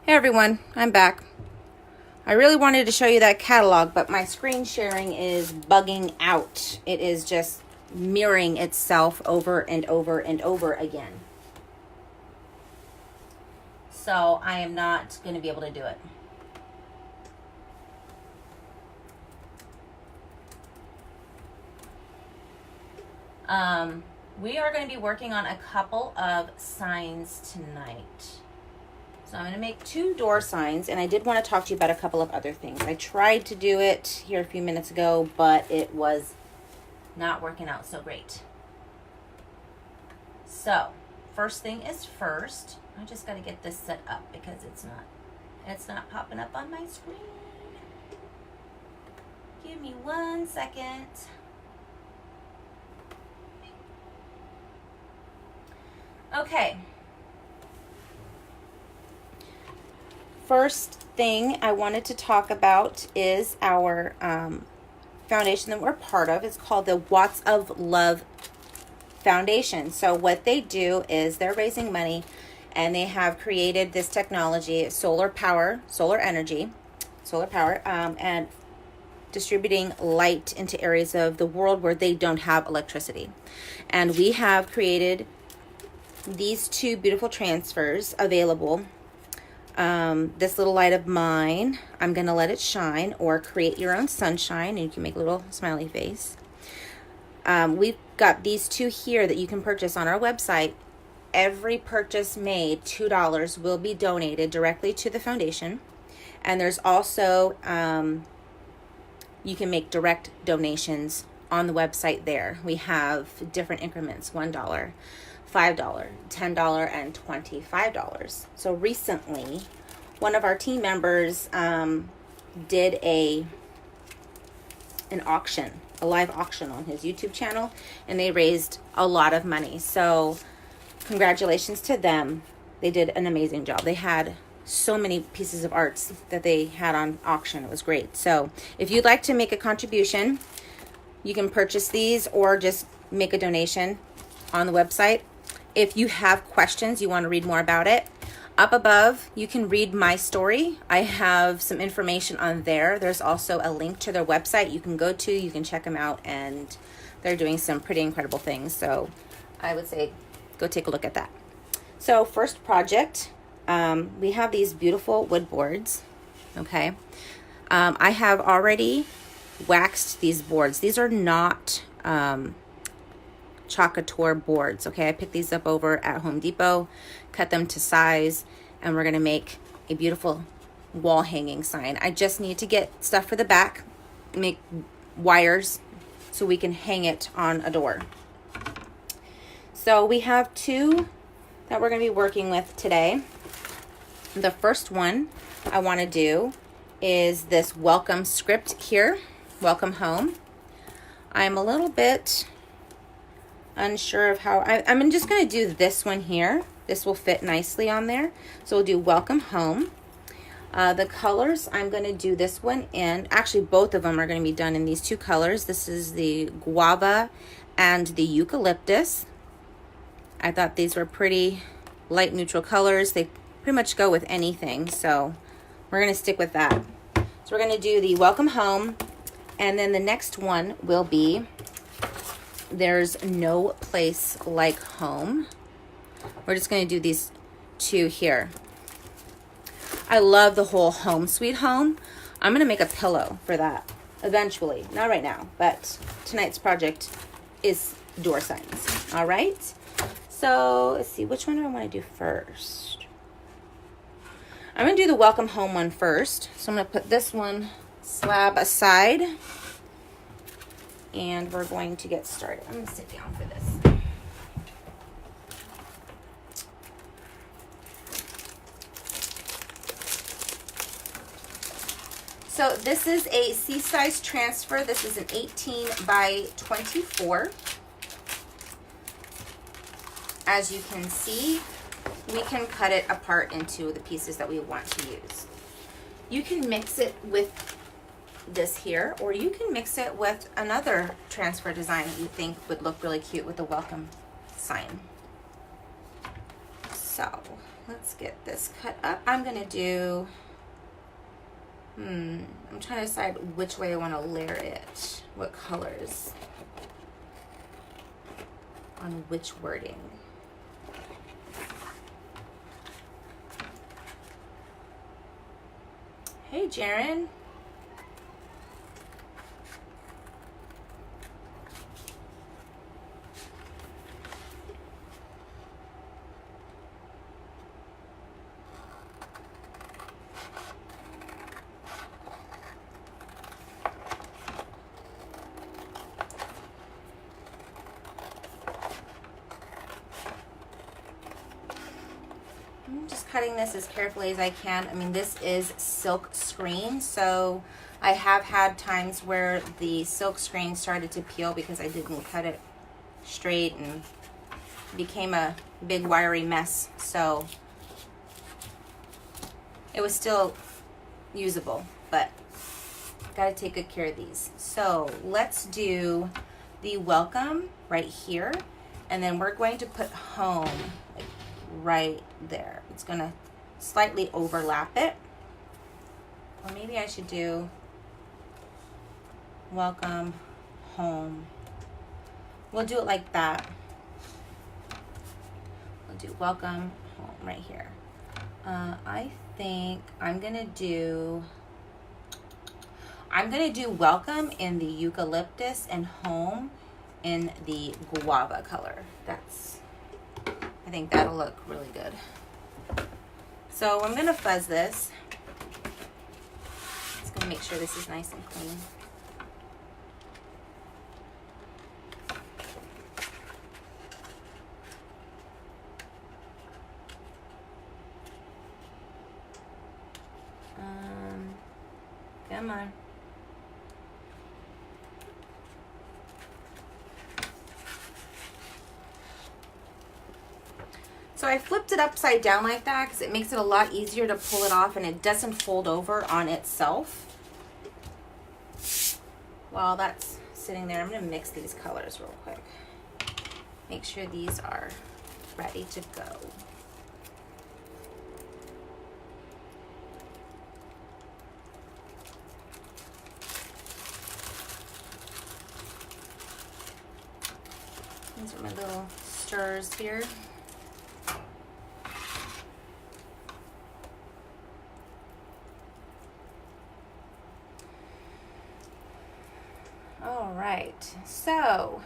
Hey everyone, I'm back. I really wanted to show you that catalog, but my screen sharing is bugging out. It is just mirroring itself over and over and over again. So I am not going to be able to do it. We are going to be working on a couple of signs tonight. So I'm going to make 2 door signs, and I did want to talk to you about a couple of other things. I tried to do it here a few minutes ago, but it was not working out so great. So, first thing is first. I just got to get this set up because it's not popping up on my screen. Give me 1 second. Okay. First thing I wanted to talk about is our foundation that we're part of. It's called the Watts of Love Foundation. So what they do is they're raising money, and they have created this technology, solar power, and distributing light into areas of the world where they don't have electricity. And we have created these 2 beautiful transfers available. This little light of mine, I'm going to let it shine, or create your own sunshine, and you can make a little smiley face. We've got these 2 here that you can purchase on our website. Every purchase made, $2, will be donated directly to the foundation. And there's also, you can make direct donations on the website there. We have different increments, $1, $5, $10, and $25. So recently, one of our team members did an auction, a live auction on his YouTube channel, and they raised a lot of money. So congratulations to them. They did an amazing job. They had so many pieces of arts that they had on auction. It was great. So if you'd like to make a contribution, you can purchase these or just make a donation on the website. If you have questions, you want to read more about it, up above, you can read my story. I have some information on there. There's also a link to their website you can go to. You can check them out, and they're doing some pretty incredible things. So I would say go take a look at that. So first project, we have these beautiful wood boards, okay? I have already waxed these boards. These are not Chalk Couture boards, okay? I picked these up over at Home Depot, cut them to size, and we're gonna make a beautiful wall hanging sign. I just need to get stuff for the back, make wires so we can hang it on a door. So we have 2 that we're gonna be working with today. The first one I wanna do is this welcome script here, welcome home. I'm a little bit unsure of how, I'm just going to do this one here. This will fit nicely on there. So we'll do welcome home. The colors, I'm going to do this one in, actually both of them are going to be done in these 2 colors. This is the guava and the eucalyptus. I thought these were pretty light neutral colors. They pretty much go with anything. So we're going to stick with that. So we're going to do the welcome home. And then the next one will be There's No Place Like Home. We're just going to do these 2 here. I love the whole home sweet home. I'm going to make a pillow for that eventually. Not right now, but tonight's project is door signs. All right. So let's see, which one do I want to do first? I'm going to do the welcome home one first. So I'm going to put this one slab aside. And we're going to get started. I'm going to sit down for this. So this is a C-size transfer. This is an 18 by 24. As you can see, we can cut it apart into the pieces that we want to use. You can mix it with this here, or you can mix it with another transfer design that you think would look really cute with the welcome sign. So let's get this cut up. I'm gonna do, I'm trying to decide which way I want to layer it, what colors on which wording. Hey, Jaren. I'm just cutting this as carefully as I can. I mean, this is silk screen, so I have had times where the silk screen started to peel because I didn't cut it straight and became a big wiry mess. So it was still usable, but gotta take good care of these. So let's do the welcome right here, and then we're going to put home like right there. It's gonna slightly overlap it, or maybe I should do welcome home. We'll do it like that. We'll do welcome home right here. I think I'm gonna do welcome in the eucalyptus and home in the guava color. I think that'll look really good. So I'm gonna fuzz this. Just gonna make sure this is nice and clean. Come on. So I flipped it upside down like that because it makes it a lot easier to pull it off and it doesn't fold over on itself. While that's sitting there, I'm going to mix these colors real quick. Make sure these are ready to go. These are my little stirrers here. All right, so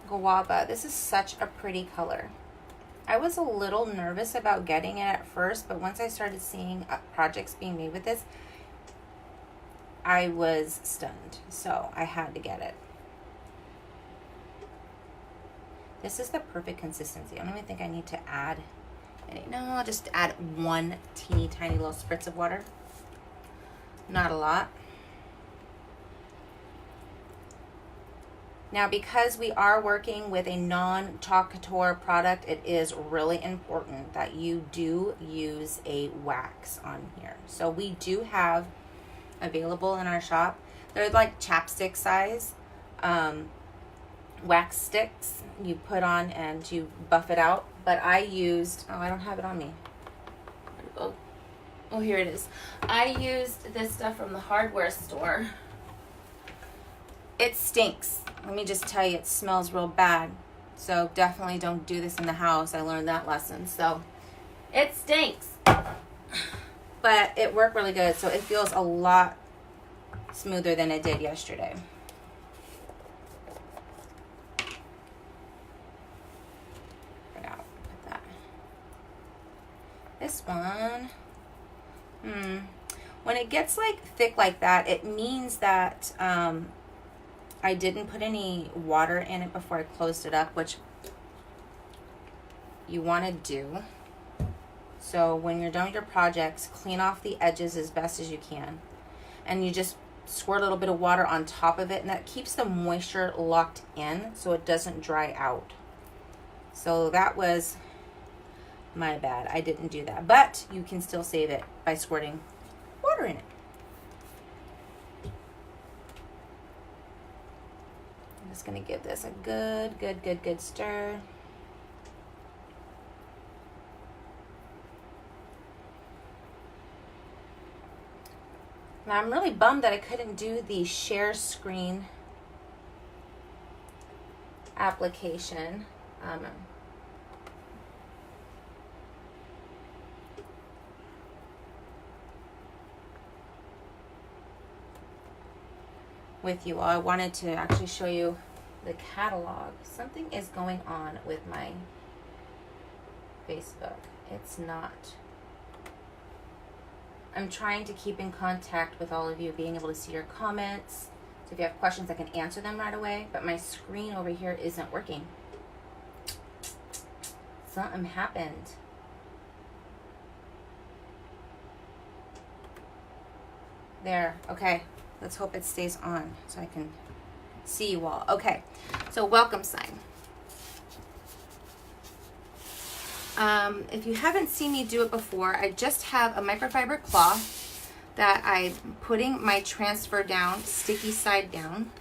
guava. This is such a pretty color. I was a little nervous about getting it at first, but once I started seeing projects being made with this, I was stunned. So I had to get it. This is the perfect consistency. I don't even think I need to add any. No, I'll just add one teeny tiny little spritz of water. Not a lot. Now, because we are working with a non-Chalk Couture product, it is really important that you do use a wax on here. So we do have available in our shop. They're like chapstick size wax sticks you put on and you buff it out. But I used, I don't have it on me. Oh, here it is. I used this stuff from the hardware store. It stinks. Let me just tell you, it smells real bad. So definitely don't do this in the house. I learned that lesson. So it stinks. But it worked really good. So it feels a lot smoother than it did yesterday. Put that. This one. When it gets like thick like that, it means that I didn't put any water in it before I closed it up, which you want to do. So when you're done with your projects, clean off the edges as best as you can. And you just squirt a little bit of water on top of it, and that keeps the moisture locked in so it doesn't dry out. So that was my bad. I didn't do that. But you can still save it by squirting water in it. I'm just going to give this a good stir. Now I'm really bummed that I couldn't do the share screen application. With you all. I wanted to actually show you the catalog. Something is going on with my Facebook. It's not. I'm trying to keep in contact with all of you, being able to see your comments. So if you have questions, I can answer them right away. But my screen over here isn't working. Something happened. There. Okay. Let's hope it stays on so I can see you all. Okay. So welcome sign. If you haven't seen me do it before, I just have a microfiber cloth that I'm putting my transfer down, sticky side down,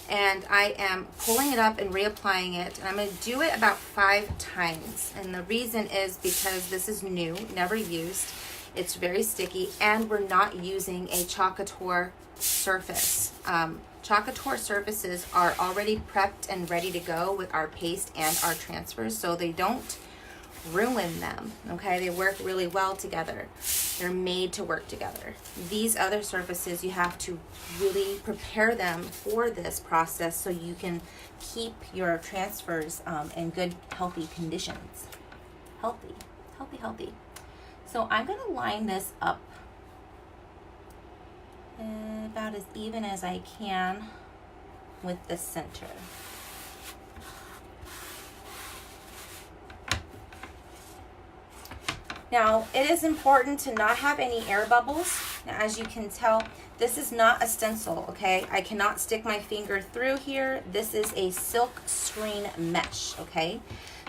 and I am pulling it up and reapplying it, and I'm going to do it about 5 times. And the reason is because this is new, never used, it's very sticky, and we're not using a Chalk Couture surface. Chalk Couture surfaces are already prepped and ready to go with our paste and our transfers, so they don't ruin them. Okay, they work really well together. They're made to work together. These other surfaces, you have to really prepare them for this process so you can keep your transfers in good, healthy conditions. Healthy. So I'm going to line this up about as even as I can with the center. Now, it is important to not have any air bubbles. Now, as you can tell, this is not a stencil, okay? I cannot stick my finger through here. This is a silk screen mesh, okay?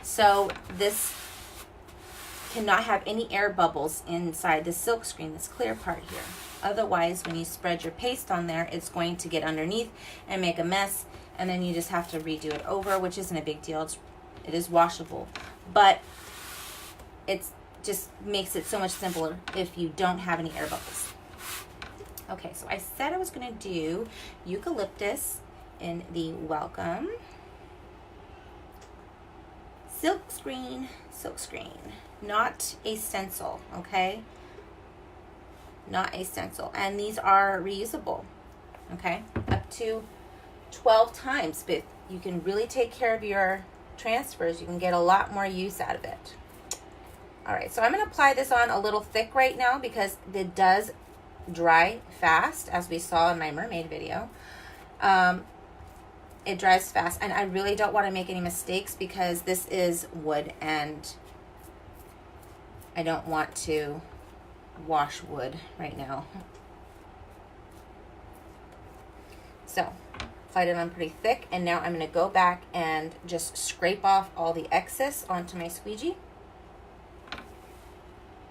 So this cannot have any air bubbles inside the silk screen, this clear part here. Otherwise, when you spread your paste on there, it's going to get underneath and make a mess, and then you just have to redo it over, which isn't a big deal. It is washable, but it's just makes it so much simpler if you don't have any air bubbles. Okay, so I said I was going to do eucalyptus in the welcome. Silk screen, not a stencil, okay? Not a stencil. And these are reusable, okay? Up to 12 times, but you can really take care of your transfers. You can get a lot more use out of it. All right, so I'm going to apply this on a little thick right now because it does dry fast, as we saw in my mermaid video. It dries fast, and I really don't want to make any mistakes because this is wood, and I don't want to wash wood right now. So, applied it on pretty thick, and now I'm going to go back and just scrape off all the excess onto my squeegee.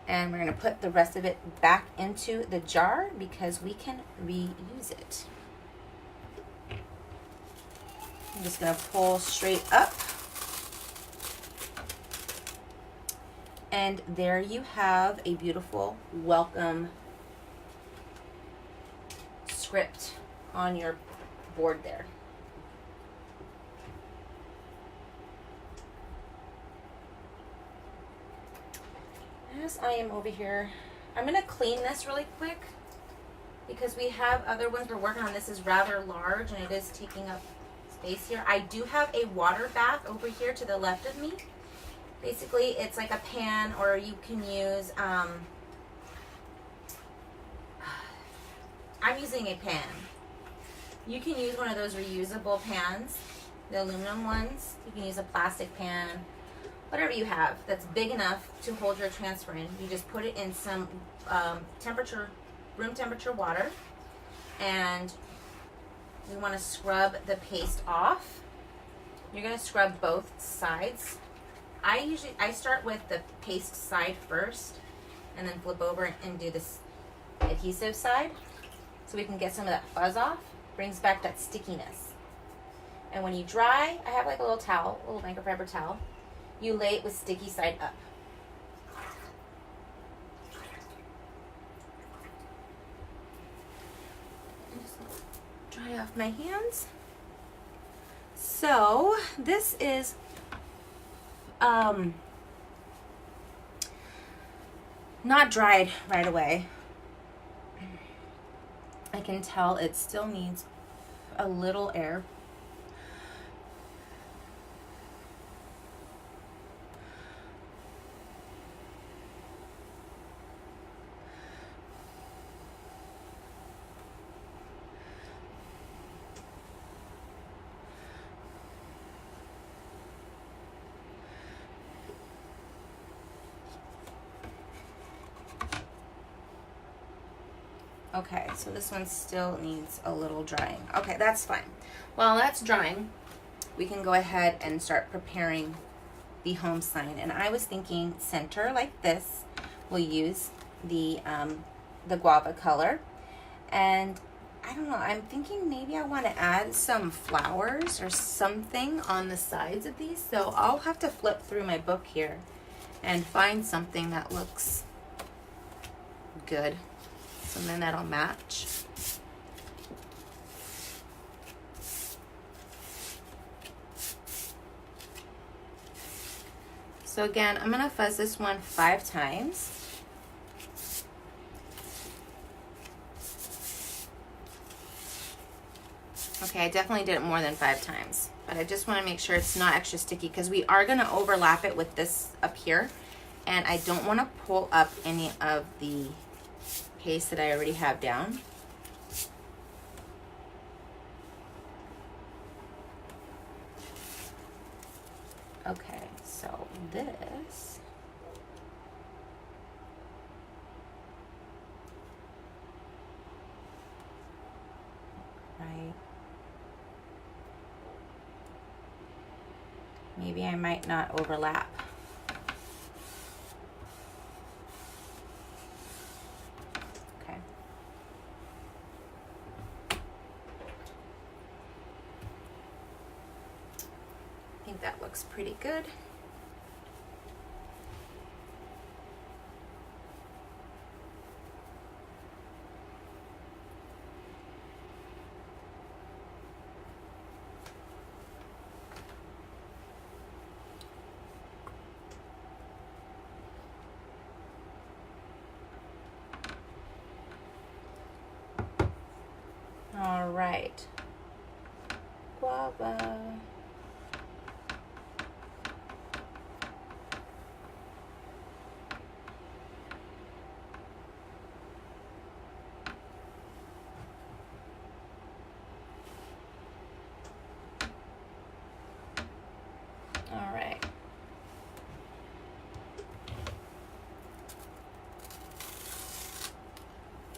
And we're going to put the rest of it back into the jar because we can reuse it. I'm just going to pull straight up. And there you have a beautiful welcome script on your board there. As I am over here, I'm going to clean this really quick because we have other ones we're working on. This is rather large and it is taking up space here. I do have a water bath over here to the left of me. Basically, it's like a pan, or you can use, I'm using a pan. You can use one of those reusable pans, the aluminum ones. You can use a plastic pan. Whatever you have that's big enough to hold your transfer in, you just put it in some room temperature water, and we want to scrub the paste off. You're going to scrub both sides. I start with the paste side first, and then flip over and do this adhesive side, so we can get some of that fuzz off. Brings back that stickiness. And when you dry, I have like a little towel, a little microfiber towel. You lay it with sticky side up. dry off my hands. So this is not dried right away. I can tell it still needs a little air. Okay, so this one still needs a little drying. Okay, that's fine. While that's drying, we can go ahead and start preparing the home sign. And I was thinking center like this. We'll use the guava color. And I don't know, I'm thinking maybe I want to add some flowers or something on the sides of these. So I'll have to flip through my book here and find something that looks good. And then that'll match. So again, I'm gonna fuzz this one 5 times. Okay, I definitely did it more than 5 times, but I just wanna make sure it's not extra sticky because we are gonna overlap it with this up here, and I don't wanna pull up any of the paste that I already have down. Okay, so this right. Maybe I might not overlap. I think that looks pretty good. All right, guava. All right.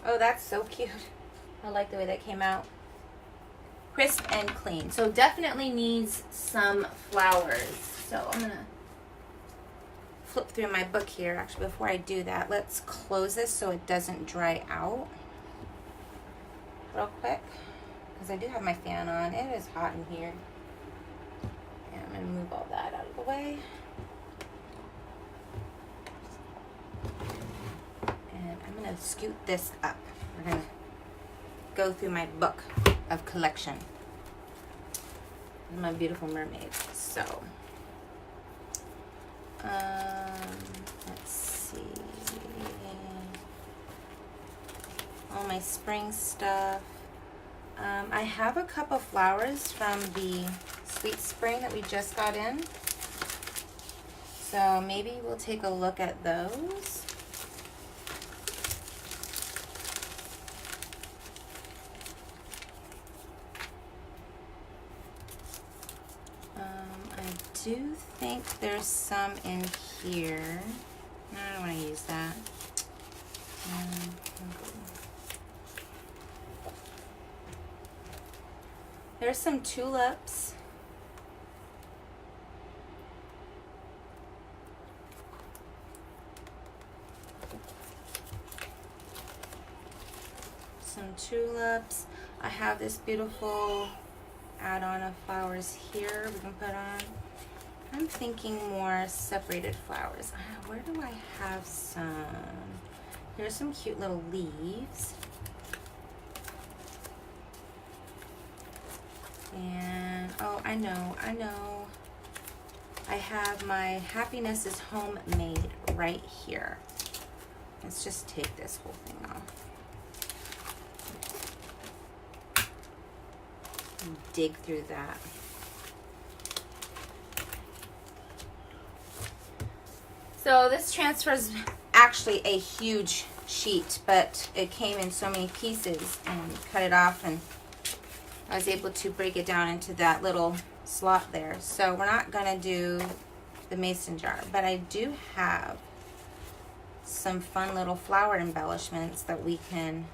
Oh, that's so cute. I like the way that came out. Crisp and clean. So definitely needs some flowers. So I'm gonna flip through my book here. Actually, before I do that, let's close this so it doesn't dry out real quick. Because I do have my fan on. It is hot in here. And I'm gonna move all that out of the way. And I'm gonna scoot this up. We're gonna go through my book of collection. My beautiful mermaids. So let's see. All my spring stuff. I have a cup of flowers from the Sweet Spring that we just got in. So maybe we'll take a look at those. I do think there's some in here. No, I don't want to use that. There's some tulips. Some tulips. I have this beautiful add-on of flowers here we can put on. I'm thinking more separated flowers. Where do I have some? Here's some cute little leaves. And, oh, I know. I have my Happiness is Homemade right here. Let's just take this whole thing off. Dig through that. So this transfer is actually a huge sheet, but it came in so many pieces, and cut it off, and I was able to break it down into that little slot there. So we're not gonna do the mason jar, but I do have some fun little flower embellishments that we can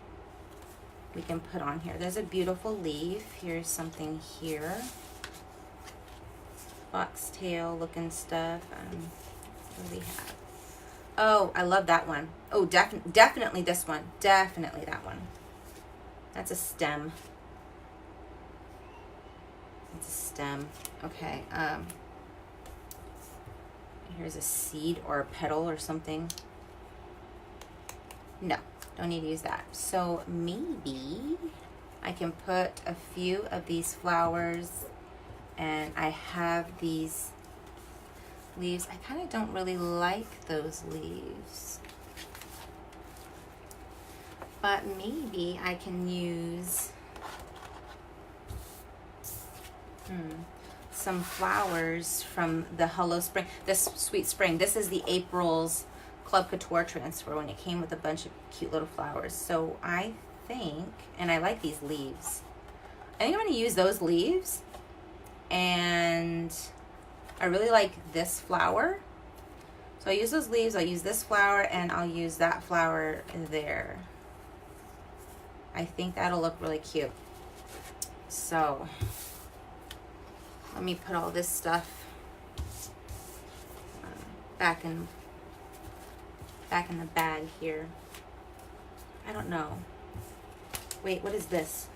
put on here. There's a beautiful leaf. Here's something here. Foxtail looking stuff. What do we have? Oh, I love that one. Oh, definitely this one. Definitely that one. That's a stem. It's a stem. Okay. Here's a seed or a petal or something. No, don't need to use that. So maybe I can put a few of these flowers, and I have these leaves. I kind of don't really like those leaves, but maybe I can use some flowers from the Hello Spring, this Sweet Spring. This is the April's Chalk Couture transfer when it came with a bunch of cute little flowers. So I think, and I like these leaves, I think I'm going to use those leaves, and I really like this flower. So I use those leaves, I'll use this flower, and I'll use that flower there. I think that'll look really cute. So let me put all this stuff back in the bag here. I don't know. Wait, what is this?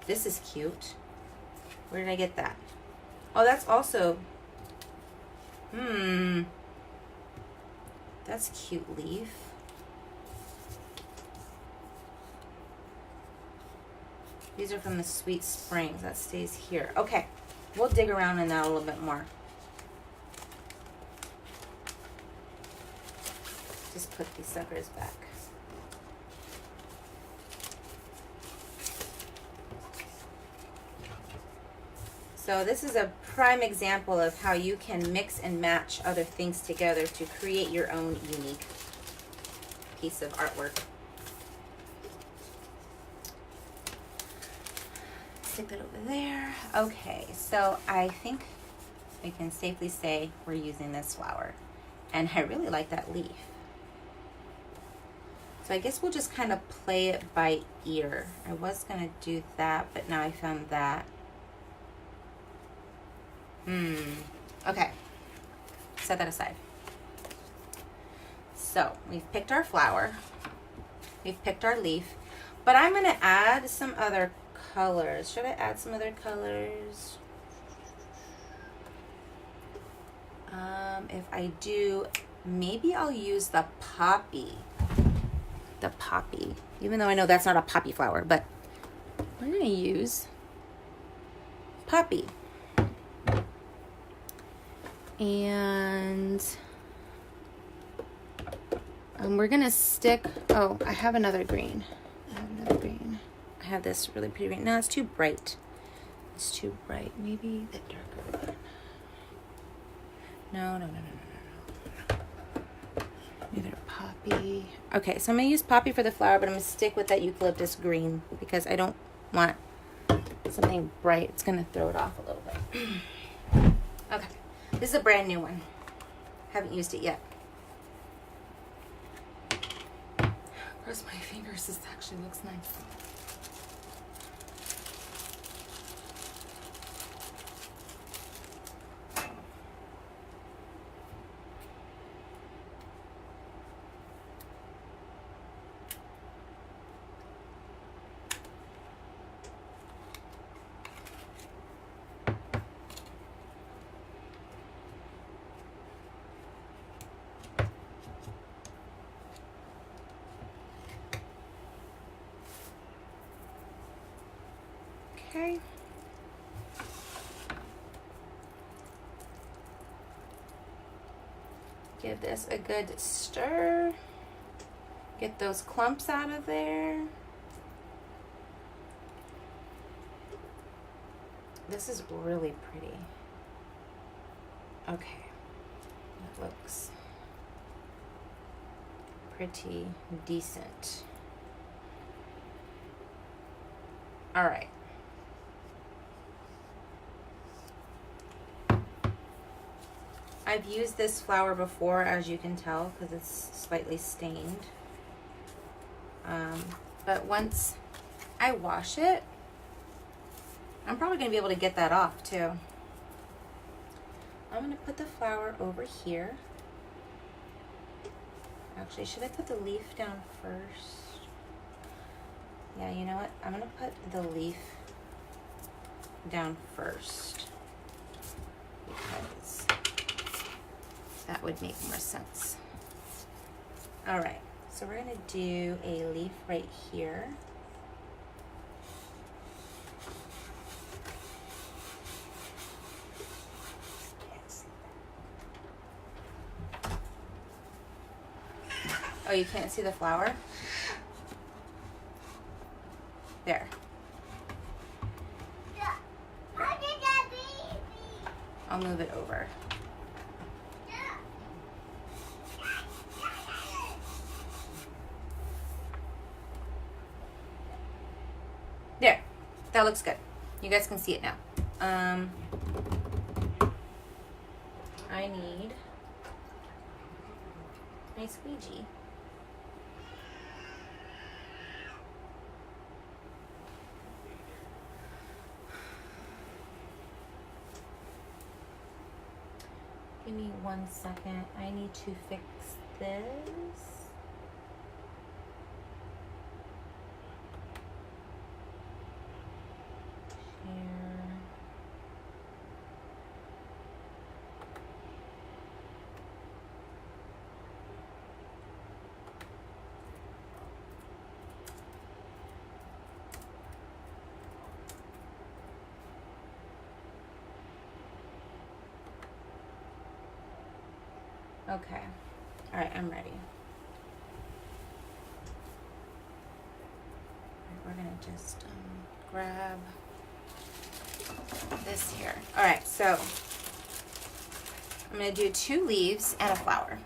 This is cute. Where did I get that? Oh, that's also... That's a cute leaf. These are from the Sweet Springs. That stays here. Okay, we'll dig around in that a little bit more. Just put these suckers back. So this is a prime example of how you can mix and match other things together to create your own unique piece of artwork. Stick that over there. Okay, so I think we can safely say we're using this flower. And I really like that leaf. So I guess we'll just kind of play it by ear. I was going to do that, but now I found that. Okay, set that aside. So we've picked our flower, we've picked our leaf, but I'm going to add some other colors. Should I add some other colors? If I do, maybe I'll use the poppy. The poppy, even though I know that's not a poppy flower, but we're going to use poppy. And we're gonna stick, oh, I have another green. I have this really pretty green. No, it's too bright. It's too bright. Maybe the darker one. No. Either poppy. Okay, so I'm gonna use poppy for the flower, but I'm gonna stick with that eucalyptus green because I don't want something bright. It's gonna throw it off a little bit. Okay. This is a brand new one. Haven't used it yet. Cross my fingers. This actually looks nice. Okay. Give this a good stir. Get those clumps out of there. This is really pretty. Okay, that looks pretty decent. All right. I've used this flour before, as you can tell, because it's slightly stained. But once I wash it, I'm probably going to be able to get that off too. I'm going to put the flour over here. Actually, should I put the leaf down first? Yeah, you know what? I'm going to put the leaf down first, because that would make more sense. All right, so we're going to do a leaf right here. Oh, you can't see the flower? There. I'll move it over. There. That looks good. You guys can see it now. I need my squeegee. Give me 1 second. I need to fix this. Here. Okay. All right, I'm ready. All right, we're gonna just grab this here. All right, so I'm gonna do 2 leaves and a flower.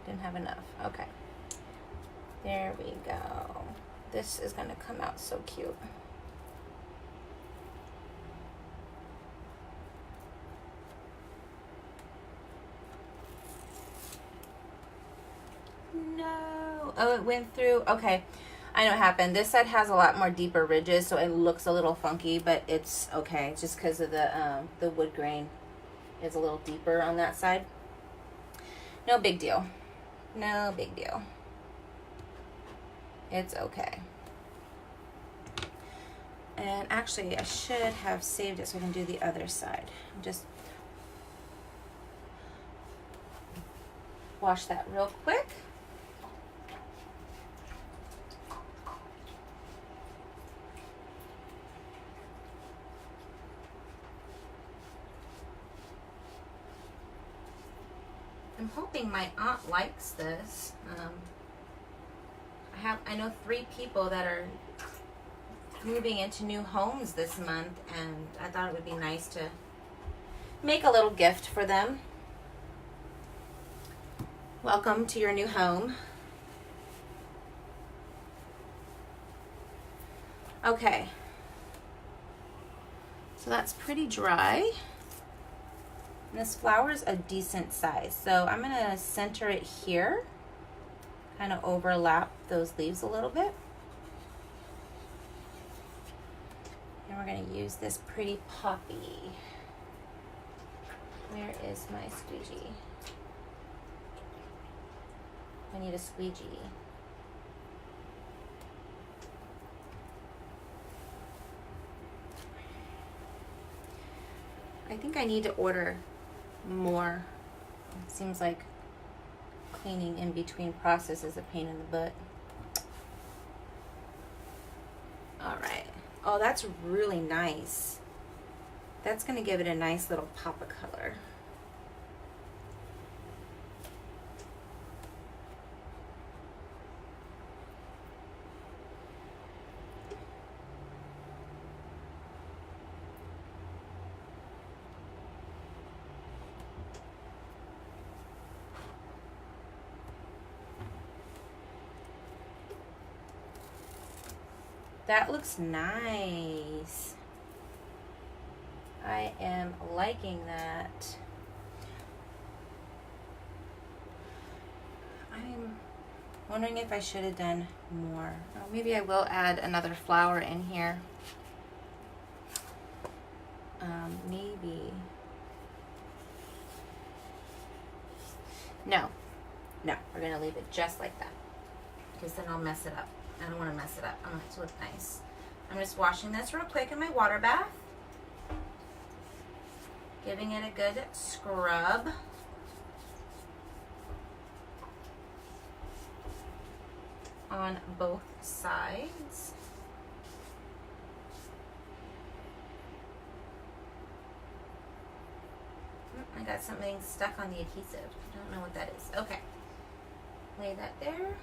Didn't have enough. Okay. There we go. This is going to come out so cute. No. Oh, it went through. Okay. I know what happened. This side has a lot more deeper ridges, so it looks a little funky, but it's okay. It's just because of the wood grain is a little deeper on that side. No big deal. No big deal. It's okay. And actually, I should have saved it so I can do the other side. Just wash that real quick. I'm hoping my aunt likes this. I know 3 people that are moving into new homes this month, and I thought it would be nice to make a little gift for them. Welcome to your new home. Okay. So that's pretty dry. And this flower is a decent size, so I'm gonna center it here kind of overlap those leaves a little bit. And we're going to use this pretty poppy. Where is my squeegee? I need a squeegee. I think I need to order more. It seems like cleaning in between processes is a pain in the butt. All right. Oh, that's really nice. That's going to give it a nice little pop of color. That looks nice. I am liking that. I'm wondering if I should have done more. Oh, maybe I will add another flower in here. Maybe. No, we're gonna leave it just like that because then I'll mess it up. I don't want to mess it up. I want it to look nice. I'm just washing this real quick in my water bath. Giving it a good scrub. On both sides. I got something stuck on the adhesive. I don't know what that is. Okay. Lay that there.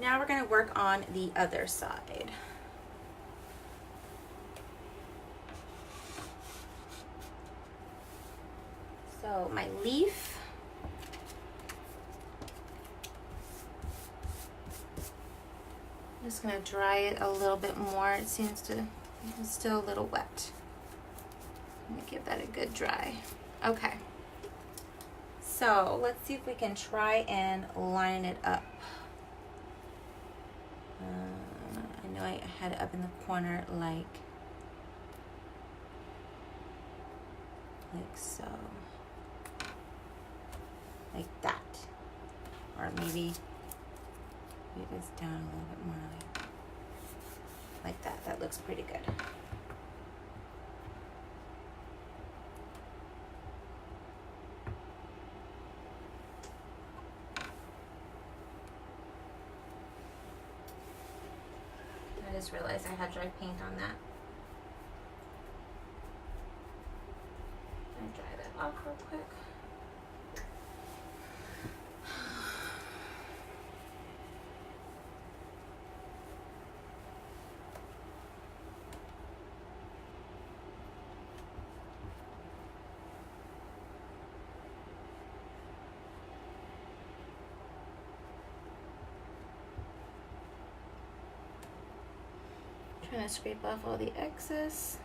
Now we're going to work on the other side. So my leaf, I'm just going to dry it a little bit more. It seems to, it's still a little wet. I'm going to give that a good dry. Okay. So let's see if we can try and line it up. I know I had it up in the corner like so. Like that. Or maybe it is down a little bit more like that. That looks pretty good. I just realized I had dry paint on that. Let me dry that off real quick. Trying to scrape off all the excess.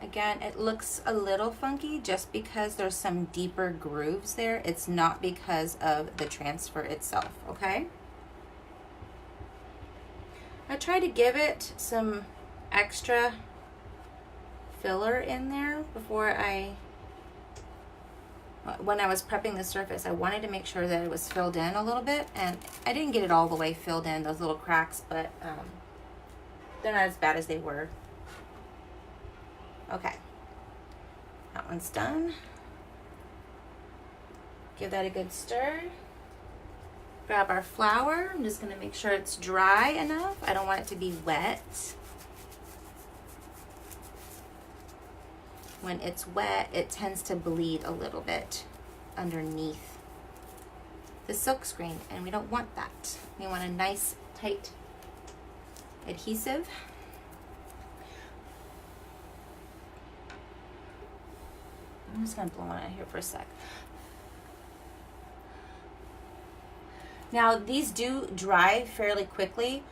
Again, it looks a little funky just because there's some deeper grooves there. It's not because of the transfer itself, okay? I try to give it some extra filler in there before when I was prepping the surface. I wanted to make sure that it was filled in a little bit, and I didn't get it all the way filled in, those little cracks, but they're not as bad as they were. Okay, that one's done. Give that a good stir. Grab our flour. I'm just gonna make sure it's dry enough. I don't want it to be wet. When it's wet, it tends to bleed a little bit underneath the silk screen, and we don't want that. We want a nice, tight adhesive. I'm just gonna blow on it here for a sec. Now, these do dry fairly quickly.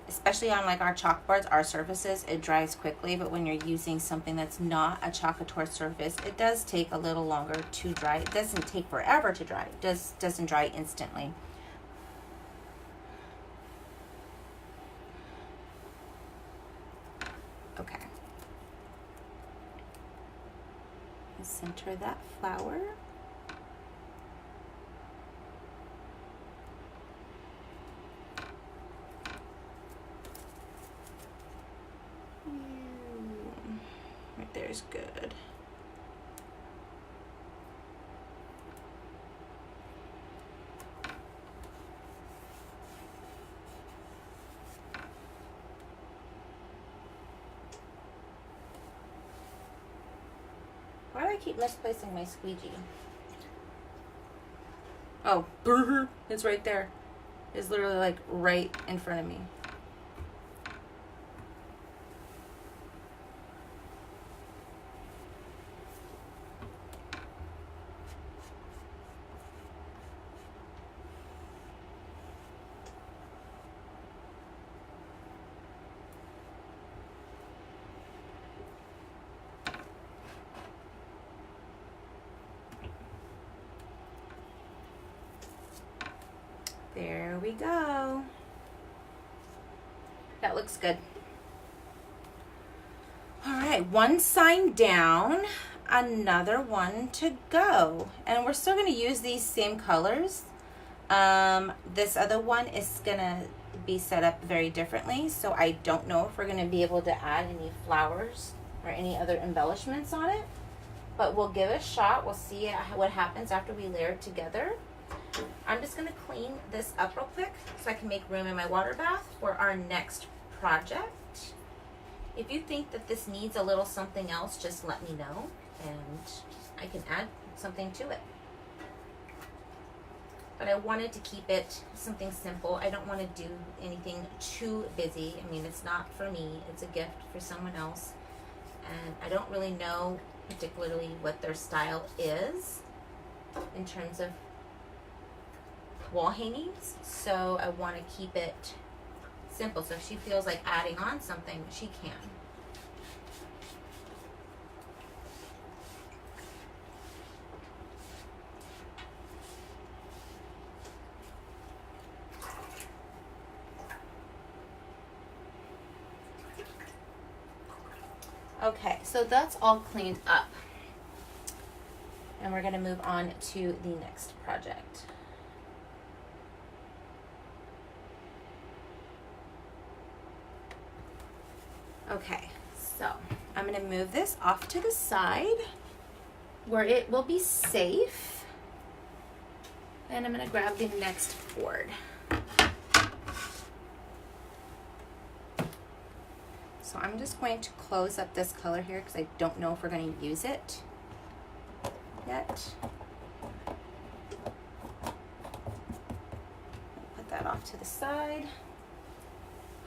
especially on like our chalkboards, our surfaces, it dries quickly, but when you're using something that's not a Chalk Couture surface, it does take a little longer to dry. It doesn't take forever to dry. It doesn't dry instantly. Okay. Center that flower. Right there's good. Why do I keep misplacing my squeegee? Oh, it's right there. It's literally like right in front of me. There we go. That looks good. All right, one sign down, another one to go. And we're still gonna use these same colors. This other one is gonna be set up very differently, so I don't know if we're gonna be able to add any flowers or any other embellishments on it, but we'll give it a shot. We'll see what happens after we layer it together. I'm just gonna clean this up real quick so I can make room in my water bath for our next project. If you think that this needs a little something else, just let me know and I can add something to it. But I wanted to keep it something simple. I don't want to do anything too busy. I mean, it's not for me, it's a gift for someone else. And I don't really know particularly what their style is in terms of wall hangings, so I want to keep it simple. So if she feels like adding on something, she can. Okay, so that's all cleaned up. And we're going to move on to the next project. Okay, so I'm going to move this off to the side where it will be safe. And I'm going to grab the next board. So I'm just going to close up this color here because I don't know if we're going to use it yet. Put that off to the side.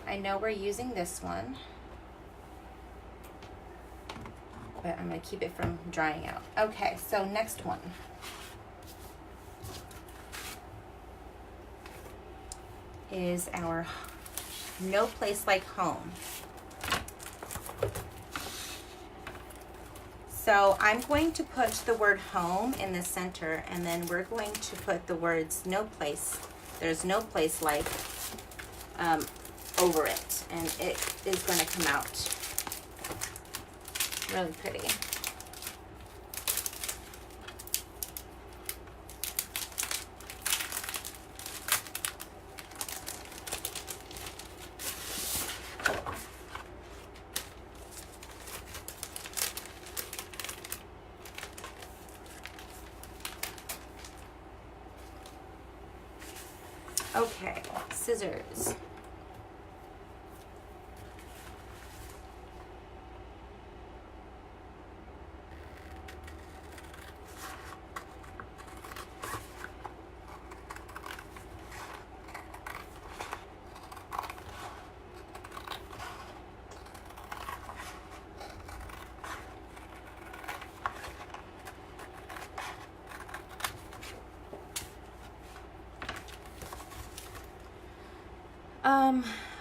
I know we're using this one, but I'm going to keep it from drying out. Okay, so next one. Is our No Place Like Home. So I'm going to put the word home in the center, and then we're going to put the words no place, there's no place like, over it, and it is going to come out really pretty. Okay, scissors.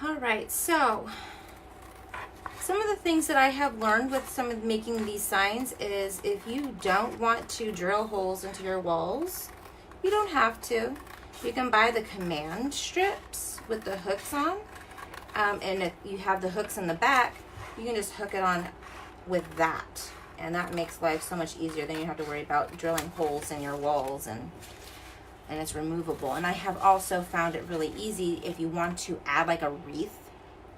All right, so some of the things that I have learned with some of making these signs is if you don't want to drill holes into your walls, you don't have to. You can buy the command strips with the hooks on, and if you have the hooks in the back, you can just hook it on with that, and that makes life so much easier. Then you don't have to worry about drilling holes in your walls, and it's removable. And I have also found it really easy if you want to add like a wreath,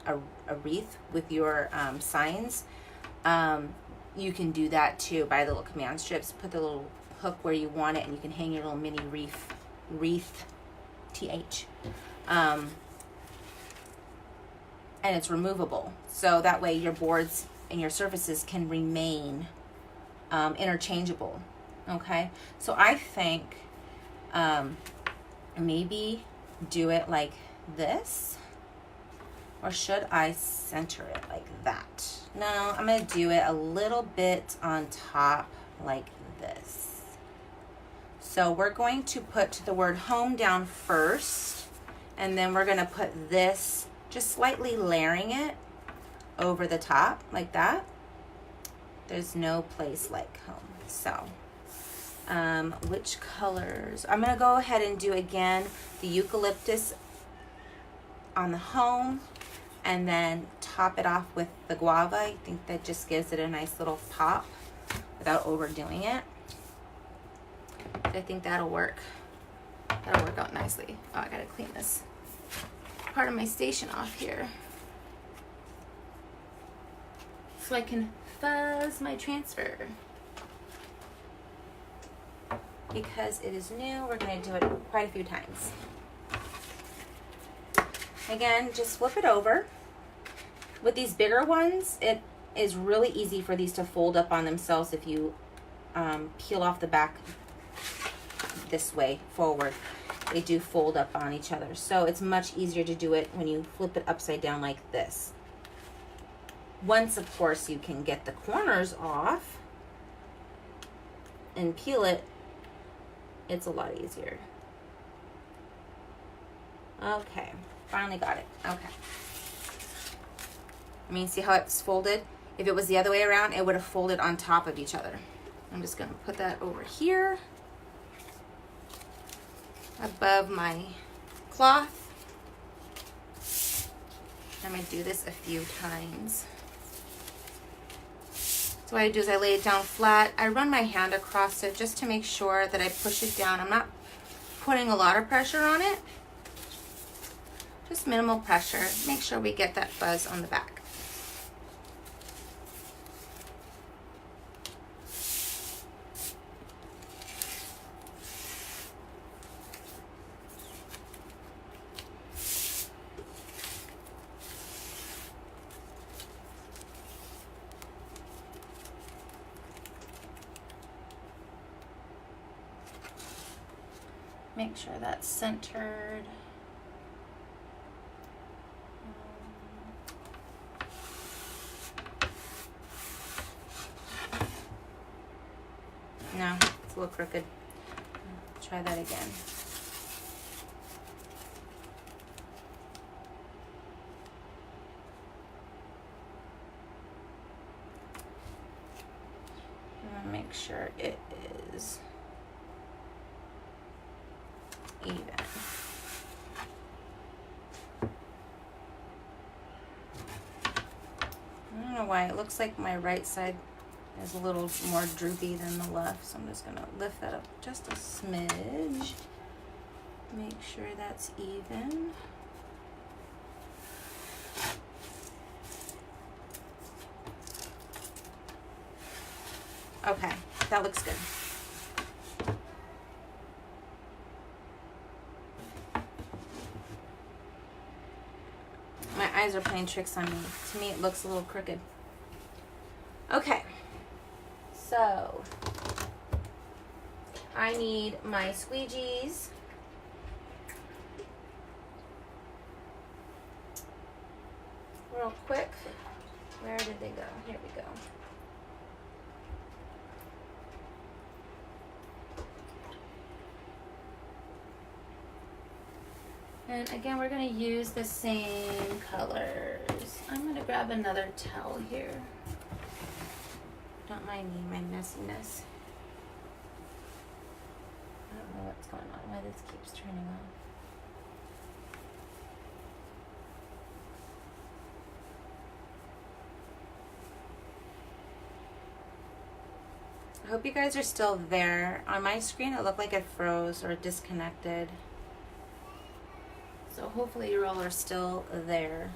a wreath with your signs. You can do that too. Buy the little command strips, put the little hook where you want it, and you can hang your little mini wreath, TH. And it's removable. So that way your boards and your surfaces can remain interchangeable. Okay, so I think maybe do it like this, or should I center it like that? No, I'm gonna do it a little bit on top like this. So we're going to put the word home down first, and then we're gonna put this, just slightly layering it over the top like that. There's no place like home. So which colors? I'm gonna go ahead and do again the eucalyptus on the home, and then top it off with the guava. I think that just gives it a nice little pop without overdoing it. I think that'll work. That'll work out nicely. Oh, I gotta clean this part of my station off here so I can fuzz my transfer. Because it is new, we're going to do it quite a few times. Again, just flip it over. With these bigger ones, it is really easy for these to fold up on themselves if you peel off the back this way forward. They do fold up on each other. So it's much easier to do it when you flip it upside down like this. Once, of course, you can get the corners off and peel it, it's a lot easier. Okay, finally got it. Okay. I mean, see how it's folded? If it was the other way around, it would have folded on top of each other. I'm just gonna put that over here above my cloth. I'm gonna do this a few times. So what I do is I lay it down flat. I run my hand across it just to make sure that I push it down. I'm not putting a lot of pressure on it. Just minimal pressure. Make sure we get that fuzz on the back. Make sure that's centered. No, it's a little crooked. Try that again. I'm gonna make sure it is even. I don't know why it looks like my right side is a little more droopy than the left, so I'm just gonna lift that up just a smidge. Make sure that's even. Okay, that looks good. My eyes are playing tricks on me. To me, it looks a little crooked. Okay, so I need my squeegees. Real quick. Where did they go? Here we go. And again, we're gonna use the same colors. I'm gonna grab another towel here. Don't mind me, my messiness. I don't know what's going on, why this keeps turning on. I hope you guys are still there. On my screen, it looked like it froze or disconnected. So hopefully you all are still there.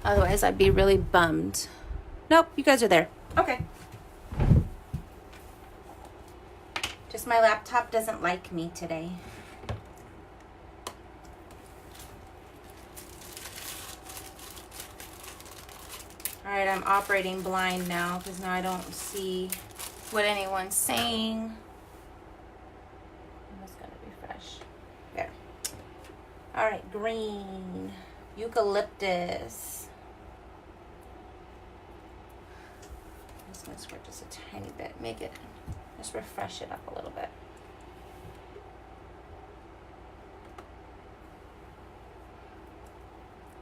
Otherwise, I'd be really bummed. Nope, you guys are there. Okay. Just my laptop doesn't like me today. All right, I'm operating blind now because now I don't see what anyone's saying. I'm just gonna refresh. There. All right, green, eucalyptus. I'm just gonna squirt just a tiny bit, make it, just refresh it up a little bit.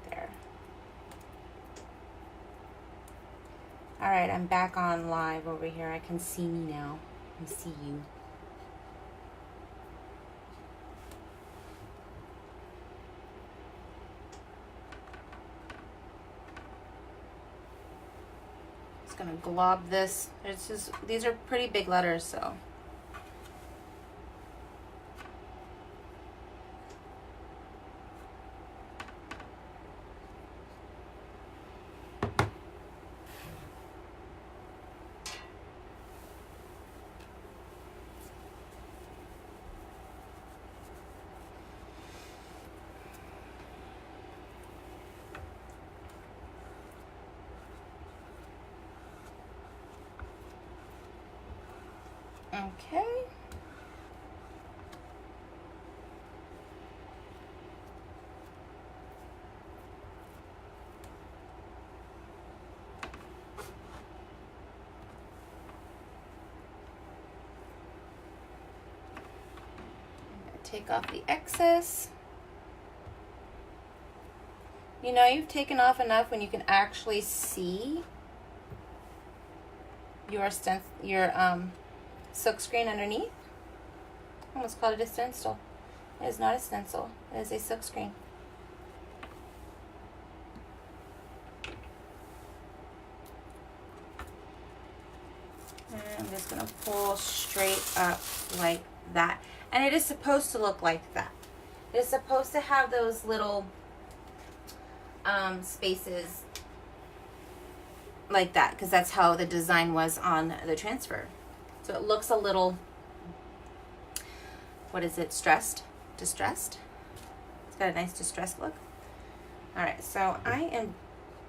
There. All right, I'm back on live over here. I can see me now. I see you. Just gonna glob this. It's just, these are pretty big letters, so. Okay. Take off the excess. You know, you've taken off enough when you can actually see your silk screen underneath. I almost called it a stencil. It is not a stencil. It is a silk screen. And I'm just going to pull straight up like that. And it is supposed to look like that. It is supposed to have those little spaces like that, because that's how the design was on the transfer. So it looks a little, what is it, distressed? It's got a nice distressed look. All right, so I am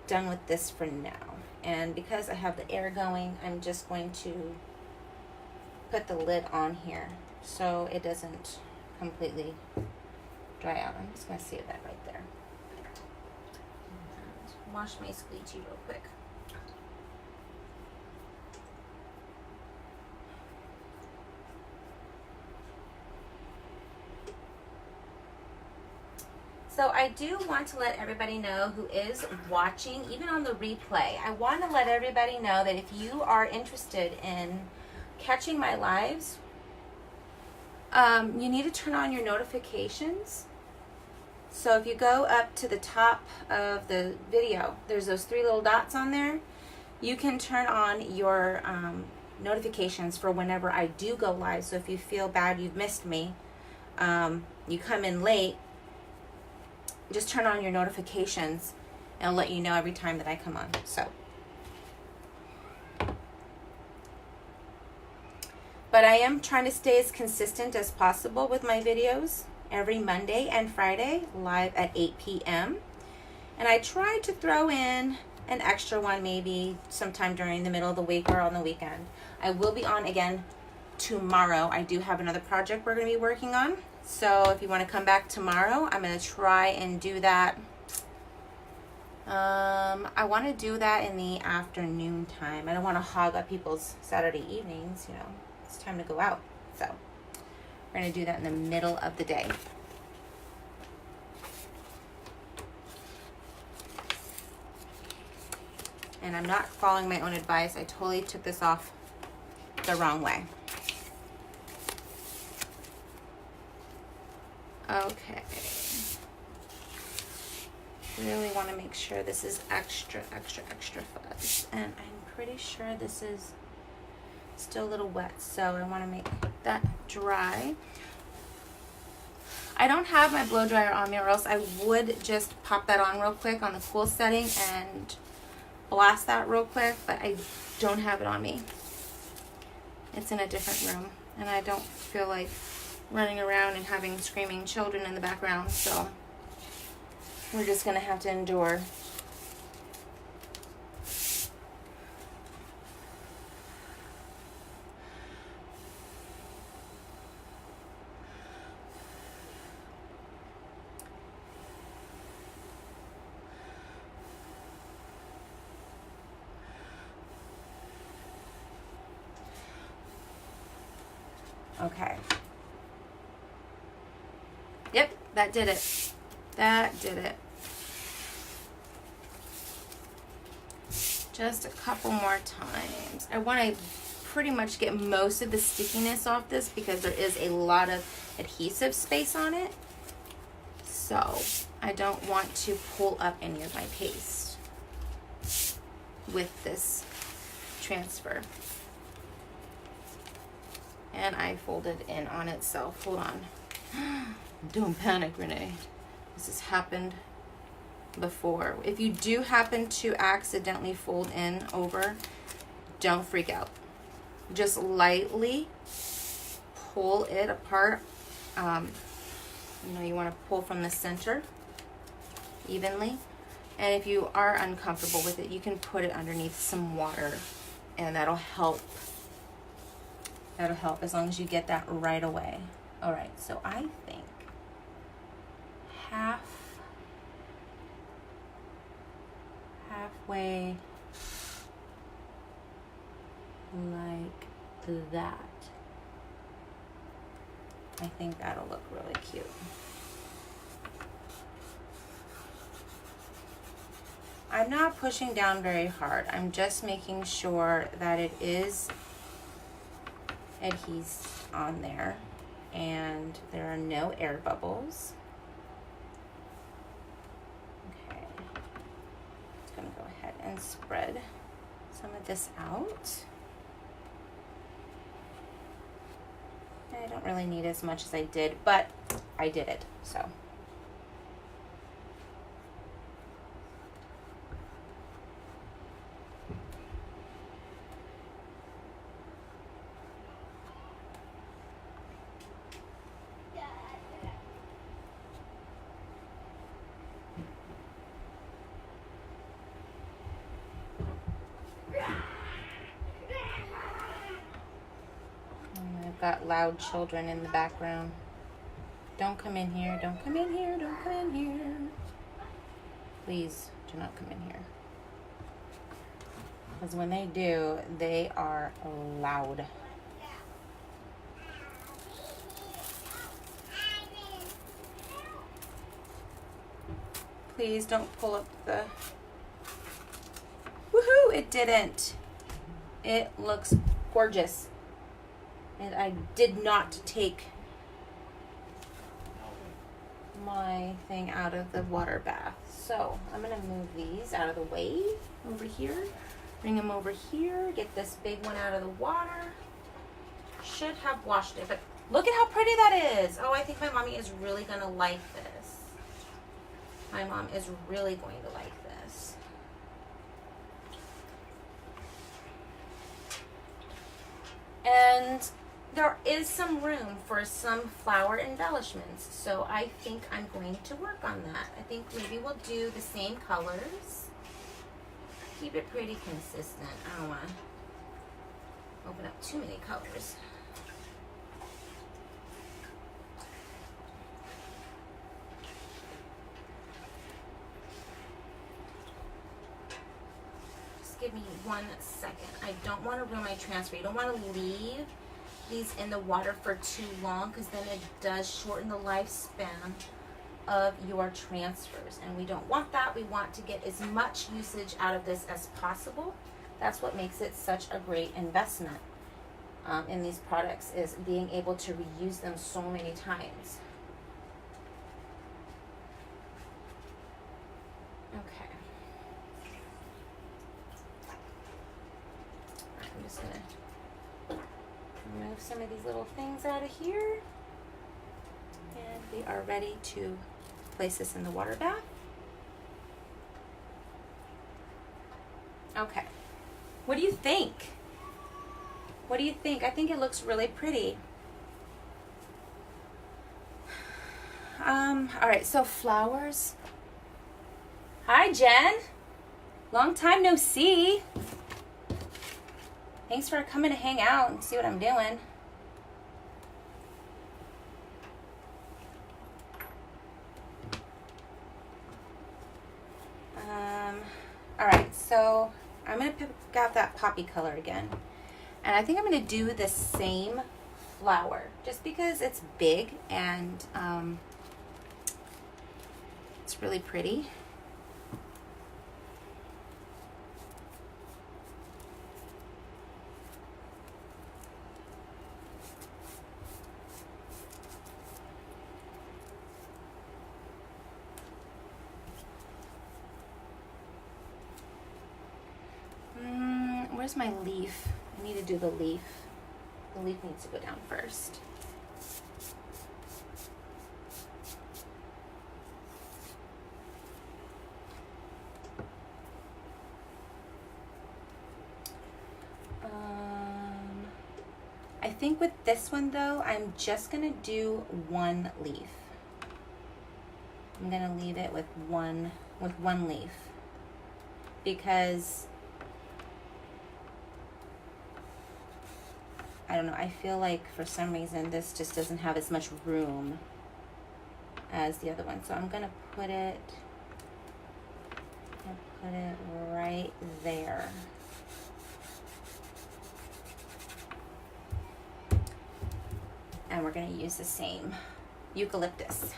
done with this for now. And because I have the air going, I'm just going to put the lid on here so it doesn't completely dry out. I'm just gonna save that right there. And wash my squeegee real quick. So I do want to let everybody know who is watching, even on the replay. I want to let everybody know that if you are interested in catching my lives, you need to turn on your notifications. So if you go up to the top of the video, there's those 3 little dots on there. You can turn on your notifications for whenever I do go live. So if you feel bad you've missed me, you come in late, just turn on your notifications and I'll let you know every time that I come on. So, but I am trying to stay as consistent as possible with my videos every Monday and Friday live at 8 p.m. And I try to throw in an extra one maybe sometime during the middle of the week or on the weekend. I will be on again tomorrow. I do have another project we're going to be working on. So if you want to come back tomorrow, I'm going to try and do that. I want to do that in the afternoon time. I don't want to hog up people's Saturday evenings, you know. It's time to go out. So we're going to do that in the middle of the day. And I'm not following my own advice. I totally took this off the wrong way. Okay. Really want to make sure this is extra fuzz. And I'm pretty sure this is still a little wet, so I want to make that dry. I don't have my blow dryer on me, or else I would just pop that on real quick on the cool setting and blast that real quick, but I don't have it on me. It's in a different room, and I don't feel like running around and having screaming children in the background, so we're just gonna have to endure. Okay. Yep, that did it. That did it. Just a couple more times. I want to pretty much get most of the stickiness off this because there is a lot of adhesive space on it. So I don't want to pull up any of my paste with this transfer. And I folded in on itself. Hold on. Don't panic, Renee. This has happened before. If you do happen to accidentally fold in over, don't freak out. Just lightly pull it apart. You know, you want to pull from the center evenly. And if you are uncomfortable with it, you can put it underneath some water, and that'll help. That'll help as long as you get that right away. All right, so I think halfway like that. I think that'll look really cute. I'm not pushing down very hard. I'm just making sure that it is adhesive on there and there are no air bubbles. Okay, just gonna go ahead and spread some of this out. I don't really need as much as I did, but I did it, so. Got loud children in the background. Don't come in here, don't come in here, don't come in here. Please do not come in here. Because when they do, they are loud. Please don't pull up the... Woohoo! It didn't. It looks gorgeous. And I did not take my thing out of the water bath. So I'm gonna move these out of the way over here. Bring them over here. Get this big one out of the water. Should have washed it, but look at how pretty that is. Oh, I think my mommy is really gonna like this. My mom is really going to like this. And there is some room for some flower embellishments, so I think I'm going to work on that. I think maybe we'll do the same colors. Keep it pretty consistent. I don't want to open up too many colors. Just give me 1 second. I don't want to ruin my transfer. You don't want to leave these in the water for too long because then it does shorten the lifespan of your transfers, and we don't want that. We want to get as much usage out of this as possible. That's what makes it such a great investment in these products, is being able to reuse them so many times. Okay. I'm just gonna remove some of these little things out of here. And we are ready to place this in the water bath. Okay. What do you think? What do you think? I think it looks really pretty. All right, so flowers. Hi, Jen. Long time no see. Thanks for coming to hang out and see what I'm doing. All right, so I'm gonna pick out that poppy color again. And I think I'm gonna do the same flower just because it's big and it's really pretty. Where's my leaf? I need to do the leaf. The leaf needs to go down first. I think with this one though, I'm just gonna do one leaf. I'm gonna leave it with one leaf because I don't know, I feel like for some reason this just doesn't have as much room as the other one. So I'm gonna put it right there. And we're gonna use the same eucalyptus.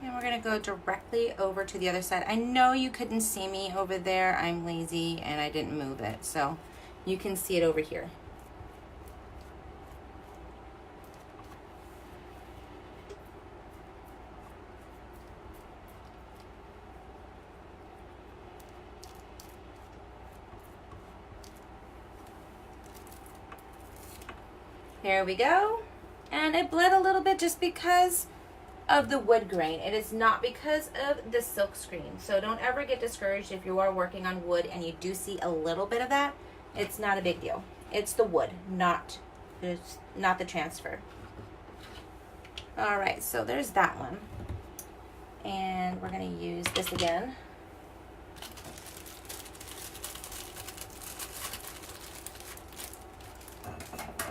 And we're gonna go directly over to the other side. I know you couldn't see me over there. I'm lazy and I didn't move it. So you can see it over here. There we go. And it bled a little bit just because of the wood grain. It is not because of the silk screen. So don't ever get discouraged if you are working on wood and you do see a little bit of that. It's not a big deal. It's the wood, not the transfer. All right, so there's that one. And we're gonna use this again.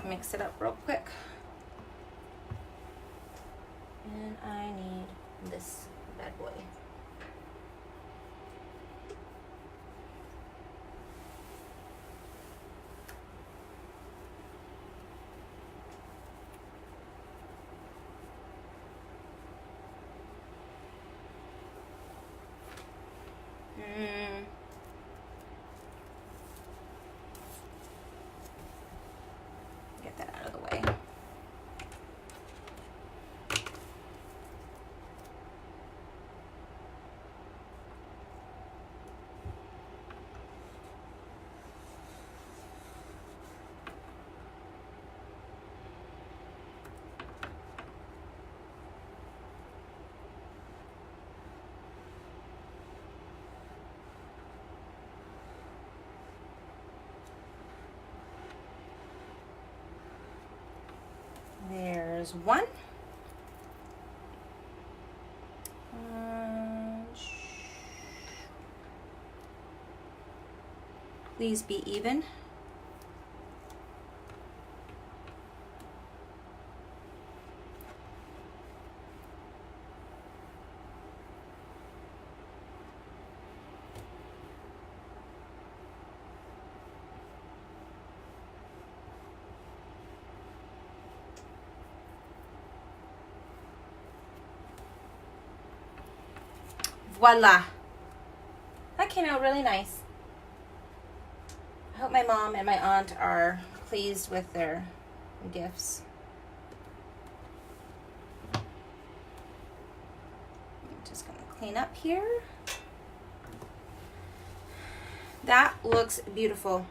Mix it up real quick. And I need this bad boy. Get that out of the way. There's one. Please be even. Voila. That came out really nice. I hope my mom and my aunt are pleased with their gifts. I'm just going to clean up here. That looks beautiful.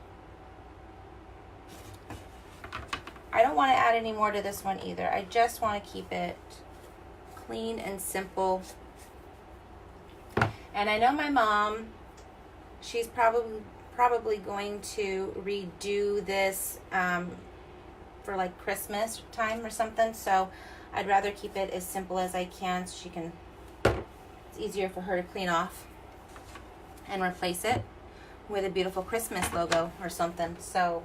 I don't want to add any more to this one either. I just want to keep it clean and simple. And I know my mom, she's probably going to redo this for like Christmas time or something. So I'd rather keep it as simple as I can so she can, it's easier for her to clean off and replace it with a beautiful Christmas logo or something. So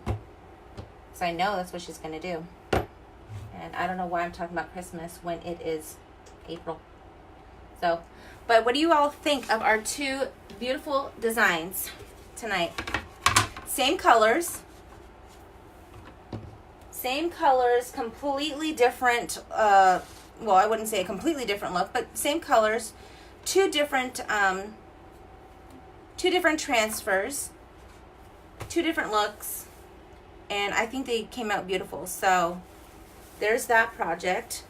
I know that's what she's going to do. And I don't know why I'm talking about Christmas when it is April. So, but what do you all think of our two beautiful designs tonight? Same colors, completely different, well, I wouldn't say a completely different look, but same colors, two different transfers, two different looks, and I think they came out beautiful. So there's that project.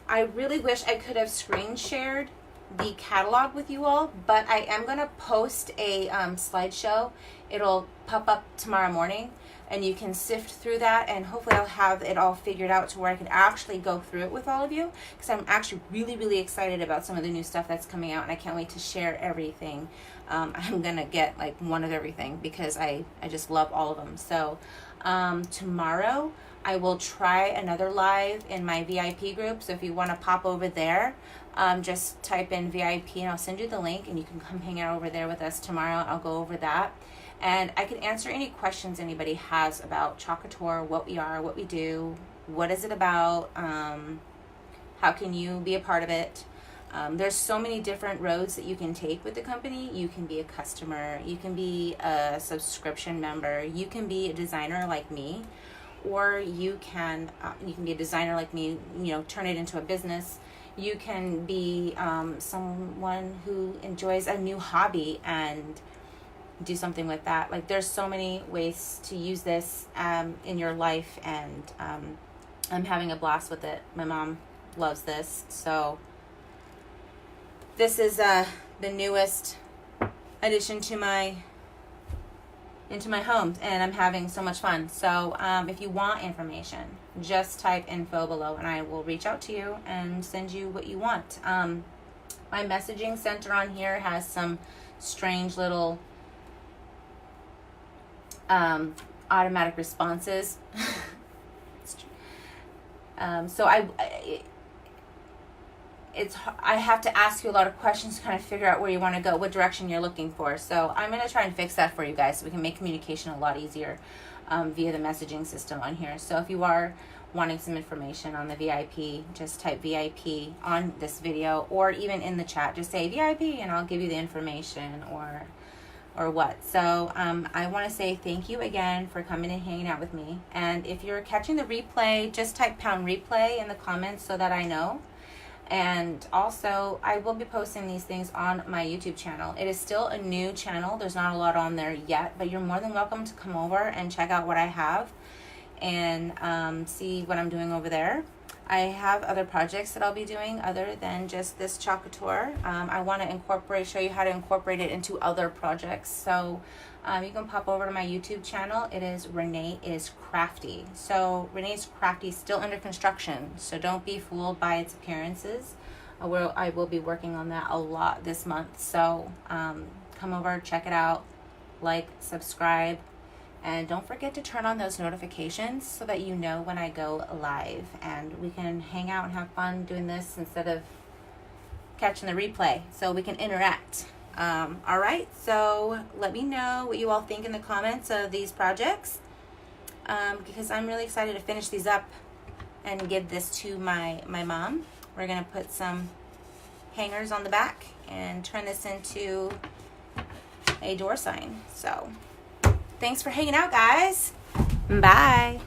I really wish I could have screen shared the catalog with you all, but I am going to post a slideshow. It'll pop up tomorrow morning and you can sift through that, and hopefully I'll have it all figured out to where I can actually go through it with all of you, because I'm actually really excited about some of the new stuff that's coming out, and I can't wait to share everything. I'm gonna get like one of everything because I just love all of them. So tomorrow I will try another live in my VIP group, so if you want to pop over there, just type in VIP and I'll send you the link and you can come hang out over there with us tomorrow. I'll go over that. And I can answer any questions anybody has about Chalk Couture, what we are, what we do, what is it about, how can you be a part of it. There's so many different roads that you can take with the company. You can be a customer, you can be a subscription member, you can be a designer like me, or you can be a designer like me, you know, turn it into a business. You can be someone who enjoys a new hobby and do something with that. Like, there's so many ways to use this in your life, and I'm having a blast with it. My mom loves this, so this is the newest addition to my home, and I'm having so much fun. So if you want information, just type info below and I will reach out to you and send you what you want. My messaging center on here has some strange little automatic responses. So I have to ask you a lot of questions to kind of figure out where you want to go, what direction you're looking for. So I'm going to try and fix that for you guys so we can make communication a lot easier via the messaging system on here. So if you are wanting some information on the VIP, just type VIP on this video, or even in the chat, just say VIP and I'll give you the information or what. So I want to say thank you again for coming and hanging out with me. And if you're catching the replay, just type #replay in the comments so that I know. And also, I will be posting these things on my YouTube channel. It is still a new channel. There's not a lot on there yet, but you're more than welcome to come over and check out what I have and see what I'm doing over there. I have other projects that I'll be doing other than just this Chalk Couture. I want to show you how to incorporate it into other projects. So you can pop over to my YouTube channel. It is Renee is Crafty. So Renee's Crafty is still under construction, so don't be fooled by its appearances. I will be working on that a lot this month. So come over, check it out, like, subscribe, And don't forget to turn on those notifications so that you know when I go live, and we can hang out and have fun doing this instead of catching the replay, so we can interact. All right, so let me know what you all think in the comments of these projects, because I'm really excited to finish these up and give this to my mom. We're gonna put some hangers on the back and turn this into a door sign. So thanks for hanging out, guys. Bye.